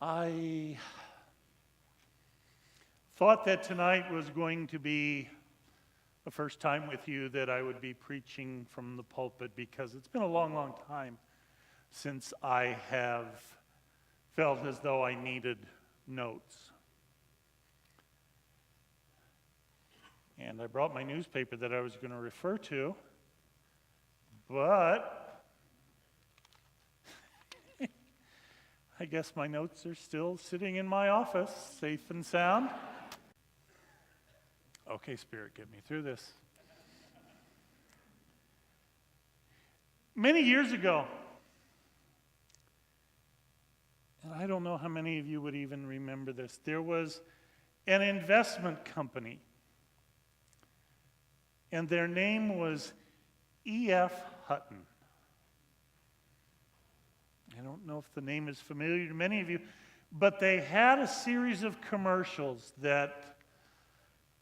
I thought that tonight was going to be the first time with you that I would be preaching from the pulpit, because it's been a long, long time since I have felt as though I needed notes. And I brought my newspaper that I was going to refer to, but I guess my notes are still sitting in my office, safe and sound. Okay, Spirit, get me through this. Many years ago, and I don't know how many of you would even remember this, there was an investment company, and their name was E.F. Hutton. I don't know if the name is familiar to many of you, but they had a series of commercials that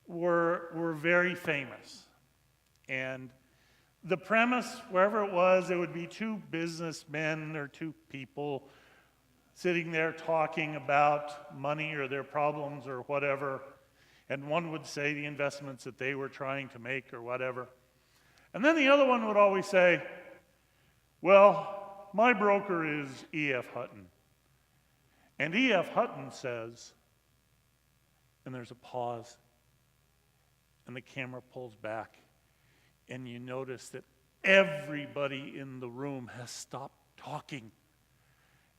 were very famous. And the premise, wherever it was, it would be two businessmen or two people sitting there talking about money or their problems or whatever. And one would say the investments that they were trying to make or whatever. And then the other one would always say, well, my broker is E.F. Hutton. And E.F. Hutton says, and there's a pause, and the camera pulls back, and you notice that everybody in the room has stopped talking,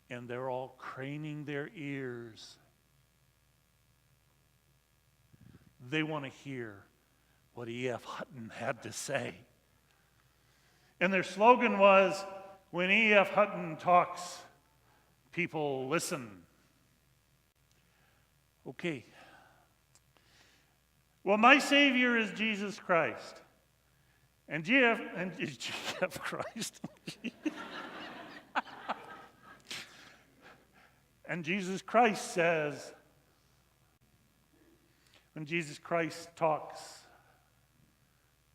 and they're all craning their ears. They want to hear what E.F. Hutton had to say. And their slogan was, when E.F. Hutton talks, people listen. Okay. Well, my Savior is Jesus Christ. And G.F. Christ. And Jesus Christ says, when Jesus Christ talks,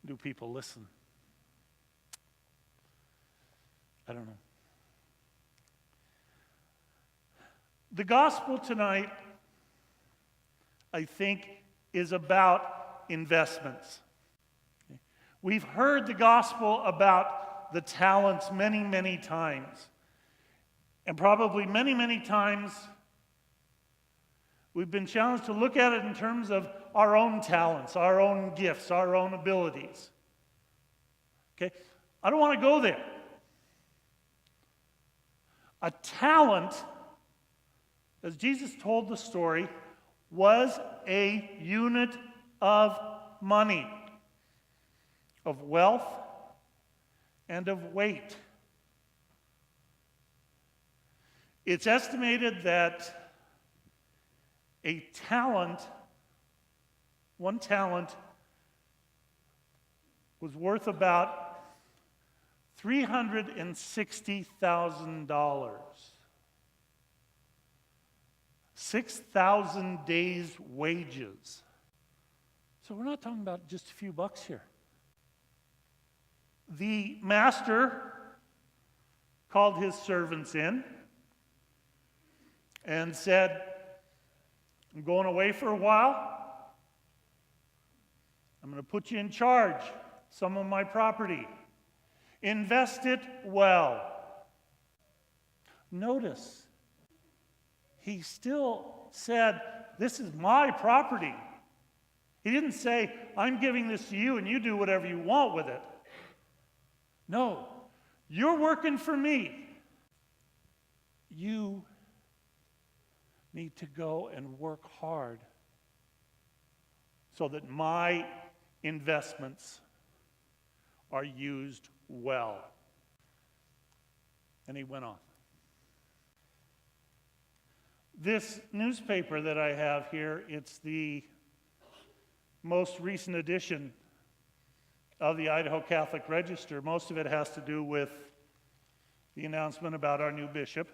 do people listen? I don't know. The gospel tonight, I think, is about investments. We've heard the gospel about the talents many, many times. And probably many, many times we've been challenged to look at it in terms of our own talents, our own gifts, our own abilities. Okay? I don't want to go there. A talent, as Jesus told the story, was a unit of money, of wealth, and of weight. It's estimated that a talent, one talent, was worth about $360,000. 6,000 days' wages. So we're not talking about just a few bucks here. The master called his servants in and said, I'm going away for a while. I'm going to put you in charge of some of my property. Invest it well. Notice, he still said, this is my property. He didn't say, I'm giving this to you and you do whatever you want with it. No, you're working for me. You need to go and work hard so that my investments are used well. And he went on. This newspaper that I have here, it's the most recent edition of the Idaho Catholic Register. Most of it has to do with the announcement about our new bishop.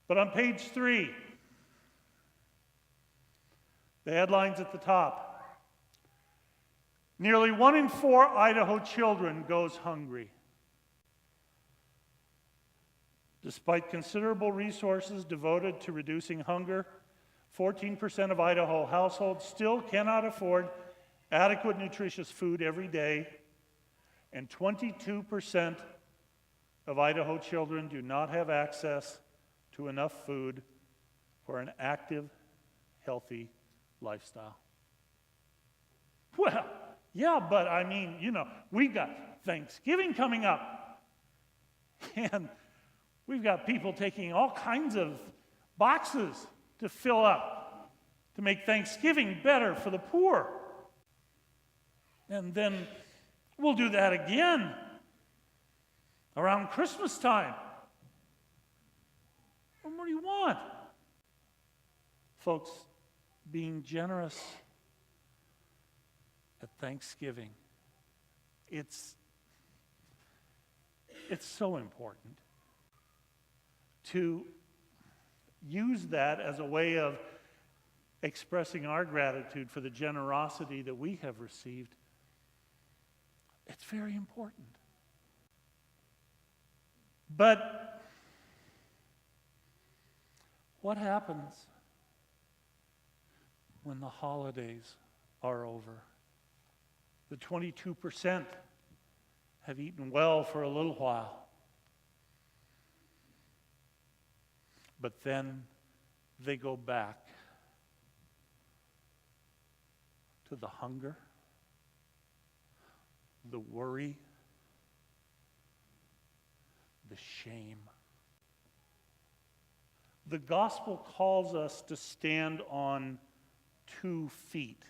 But on page 3, the headline's at the top. Nearly 1 in 4 Idaho children goes hungry. Despite considerable resources devoted to reducing hunger, 14% of Idaho households still cannot afford adequate nutritious food every day, and 22% of Idaho children do not have access to enough food for an active, healthy lifestyle. Well, yeah, but I mean, we've got Thanksgiving coming up, and we've got people taking all kinds of boxes to fill up to make Thanksgiving better for the poor. And then we'll do that again around Christmas time. And what do you want? Folks, being generous at Thanksgiving, it's so important to use that as a way of expressing our gratitude for the generosity that we have received. It's very important. But what happens when the holidays are over? The 22% have eaten well for a little while. But then they go back to the hunger, the worry, the shame. The gospel calls us to stand on 2 feet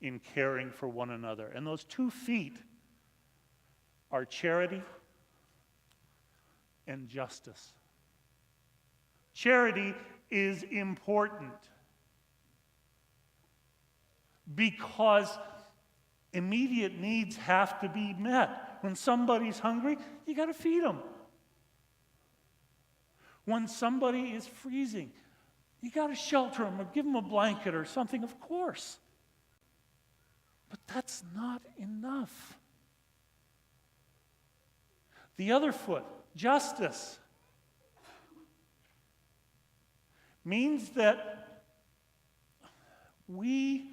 in caring for one another. And those 2 feet are charity and justice. Charity is important because immediate needs have to be met. When somebody's hungry, you got to feed them. When somebody is freezing, you got to shelter them or give them a blanket or something, of course. But that's not enough. The other foot, justice, means that we,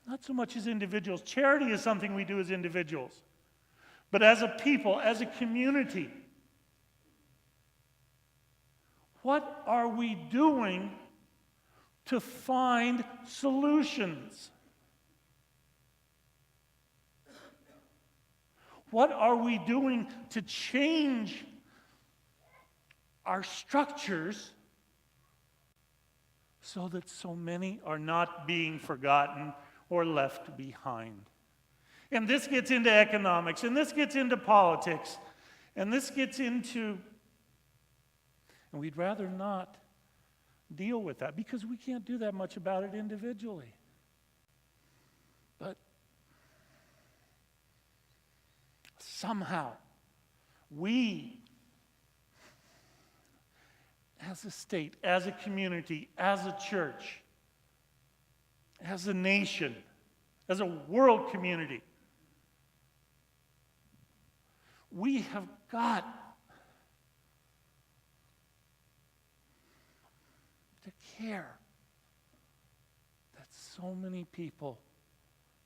not so much as individuals, charity is something we do as individuals, but as a people, as a community, what are we doing to find solutions? What are we doing to change our structures so that so many are not being forgotten or left behind? And this gets into economics, and this gets into politics, and this gets into, and we'd rather not deal with that because we can't do that much about it individually. But somehow, we, as a state, as a community, as a church, as a nation, as a world community, we have got to care that so many people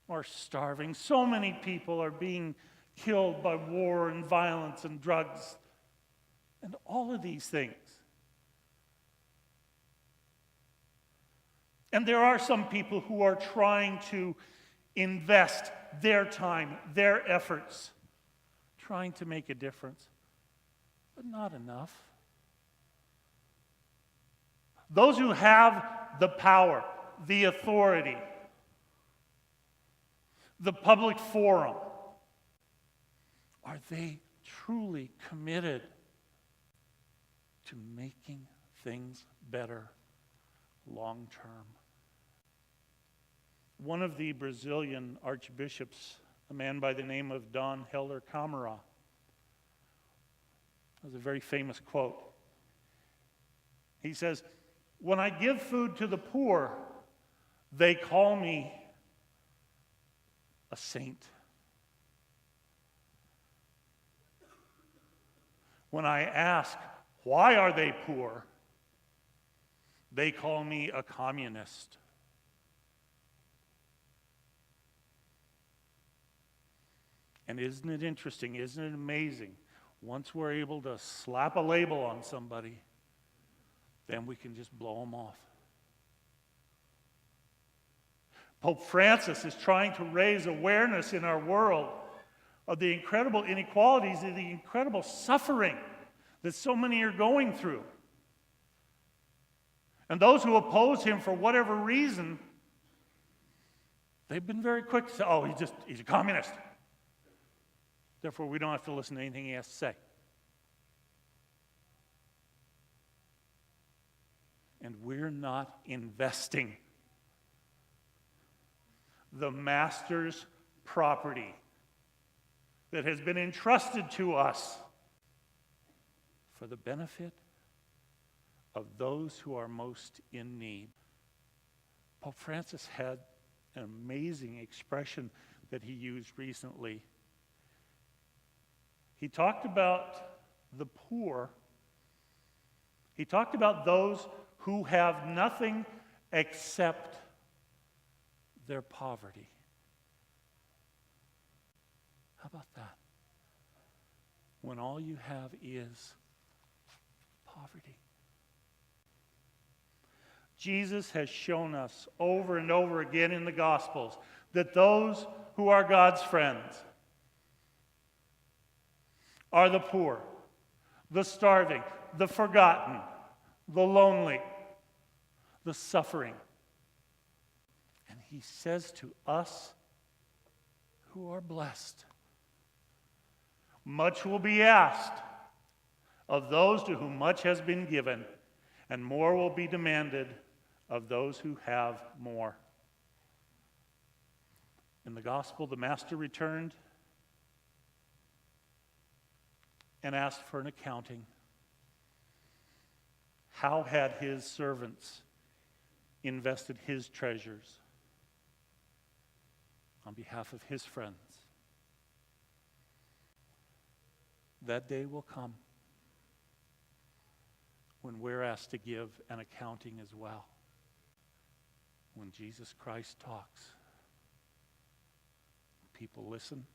are starving, so many people are being killed by war and violence and drugs and all of these things. And there are some people who are trying to invest their time, their efforts, trying to make a difference, but not enough. Those who have the power, the authority, the public forum, are they truly committed to making things better long term? One of the Brazilian archbishops, a man by the name of Dom Helder Câmara, has a very famous quote. He says, "When I give food to the poor, they call me a saint. When I ask, why are they poor? They call me a communist. And isn't it interesting? Isn't it amazing? Once we're able to slap a label on somebody, then we can just blow them off. Pope Francis is trying to raise awareness in our world of the incredible inequalities and the incredible suffering that so many are going through. And those who oppose him for whatever reason, they've been very quick to say, oh, he's a communist. Therefore, we don't have to listen to anything he has to say. And we're not investing the master's property that has been entrusted to us for the benefit of those who are most in need. Pope Francis had an amazing expression that he used recently. He talked about the poor. He talked about those who have nothing except their poverty. How about that? When all you have is poverty. Jesus has shown us over and over again in the Gospels that those who are God's friends are the poor, the starving, the forgotten, the lonely, the suffering. And he says to us who are blessed, much will be asked of those to whom much has been given, and more will be demanded of those who have more. In the gospel, the master returned and asked for an accounting. How had his servants invested his treasures on behalf of his friends? That day will come when we're asked to give an accounting as well. When Jesus Christ talks, people listen,